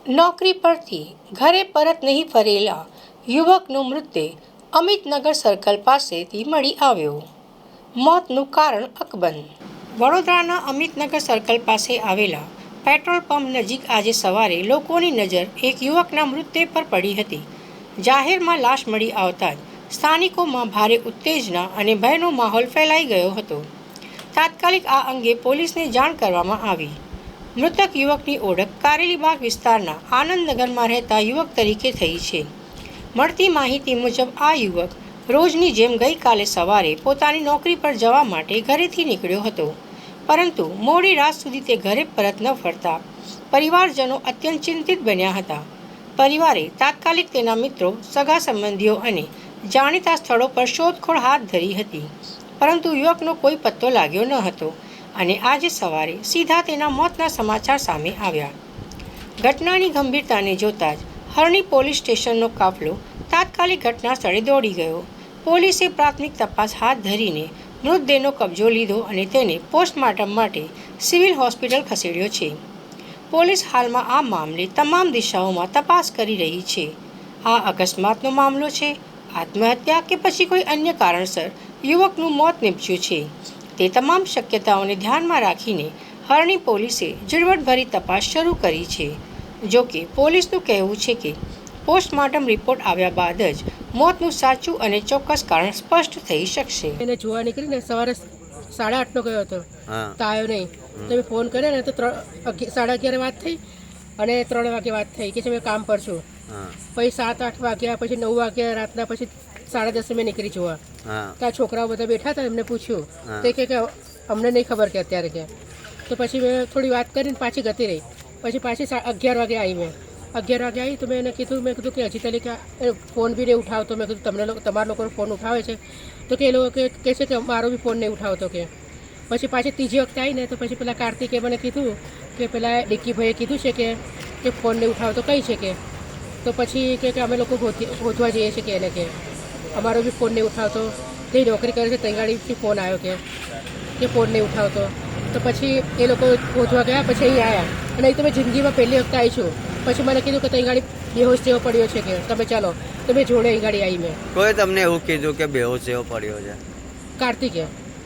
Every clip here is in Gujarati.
નોકરી પરથી ઘરે પરત નહીં ફરેલા યુવકનો મૃતદેહ અમિતનગર સર્કલ પાસેથી મળી આવ્યો. મોતનું કારણ અકબંધ. વડોદરાના અમિતનગર સર્કલ પાસે આવેલા પેટ્રોલ પંપ નજીક આજે સવારે લોકોની નજર એક યુવકના મૃતદેહ પર પડી હતી. જાહેરમાં લાશ મળી આવતા જ સ્થાનિકોમાં ભારે ઉત્તેજના અને ભયનો માહોલ ફેલાઈ ગયો હતો. તાત્કાલિક આ અંગે પોલીસને જાણ કરવામાં આવી. મૃતક યુવકની ઓળખ કારેલીબાગ વિસ્તારના આનંદનગરમાં રહેતા યુવક તરીકે થઈ છે. મળતી માહિતી મુજબ આ યુવક રોજની જેમ ગઈકાલે સવારે પોતાની નોકરી પર જવા માટે ઘરેથી નીકળ્યો હતો, પરંતુ મોડી રાત સુધી તે ઘરે પરત ન ફરતા પરિવારજનો અત્યંત ચિંતિત બન્યા હતા. પરિવારે તાત્કાલિક તેના મિત્રો, સગા સંબંધીઓ અને જાણીતા સ્થળો પર શોધખોળ હાથ ધરી હતી, પરંતુ યુવકનો કોઈ પત્તો લાગ્યો ન હતો અને આજે સવારે સીધા તેના મોતના સમાચાર સામે આવ્યા. ઘટનાની ગંભીરતાને જોતા જ હરણી પોલીસ સ્ટેશનનો કાફલો તાત્કાલિક ઘટના સ્થળે દોડી ગયો. પોલીસે પ્રાથમિક તપાસ હાથ ધરીને મૃતદેહનો કબજો લીધો અને તેને પોસ્ટમોર્ટમ માટે સિવિલ હોસ્પિટલ ખસેડ્યો છે. પોલીસ હાલમાં આ મામલે તમામ દિશાઓમાં તપાસ કરી રહી છે. આ અકસ્માતનો મામલો છે, આત્મહત્યા કે પછી કોઈ અન્ય કારણસર યુવકનું મોત નીપજ્યું છે, તે તમામ શક્યતાઓને ધ્યાનમાં રાખીને હરણી પોલીસે ઝીણવટભરી તપાસ શરૂ કરી છે. જો કે પોલીસનું કહેવું છે કે પોસ્ટમોર્ટમ રિપોર્ટ આવ્યા બાદ જ મોતનું સાચું અને ચોક્કસ કારણ સ્પષ્ટ થઈ શકશે. એને જોવા નીકળીને સવારે 8:30નો ગયો હતો, તો આવ્યો નહીં. તો મેં ફોન કર્યો ને તો 11:30 વાત થઈ અને 3 વાગે વાત થઈ કે મેં કામ પર છું. પછી 7-8 વાગ્યા, પછી 9 વાગ્યા રાતના, પછી 10:30 મેં નીકળી જોવા. તો આ છોકરાઓ બધા બેઠા હતા, એમને પૂછ્યું તે કે અમને નહીં ખબર કે અત્યારે કે. તો પછી મેં થોડી વાત કરીને પાછી ગતી રહી. પછી પાછી 11 વાગે આવી. મેં 11 વાગે આવી તો મેં એને કીધું કે હજી તરીકે ફોન બી નહીં ઉઠાવતો. મેં કીધું તમારા લોકોનો ફોન ઉઠાવે છે? તો કે એ લોકો કહે છે કે મારો બી ફોન નહીં ઉઠાવતો કે. પછી પાછી ત્રીજી વખતે આવીને તો પછી પેલા કાર્તિકે મને કીધું કે પેલા ડિક્કીભાઈએ કીધું છે કે ફોન નહીં ઉઠાવતો કઈ છે કે. તો પછી કે અમે લોકો ગોતવા જઈએ છીએ કે એને કે અમારો બી ફોન નહીં ઉઠાવતો, તે નોકરી કરે છે ત્યાં ગાડીથી ફોન આવ્યો કે ફોન નહીં ઉઠાવતો. તો પછી એ લોકો ગોતવા ગયા, પછી અહીં આવ્યા અને અહીં તો મેં જિંદગીમાં પહેલી વખતે આવી છું. પછી મને કીધું કે ત્યાં ગાડી બેહોશ જેવો પડ્યો છે કે તમે ચાલો. તો મેં જોડે અહીં ગાડી આવી. મેં કોઈ તમને એવું કીધું કે બેહોશ જેવો પડ્યો છે? કાર્તિકે.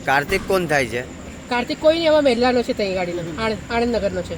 કાર્તિક કોણ થાય છે? કાર્તિક કોઈ નહીં, એમાં મહિલાનો છે ત્યાં ગાડીનો, આણંદનગરનો છે.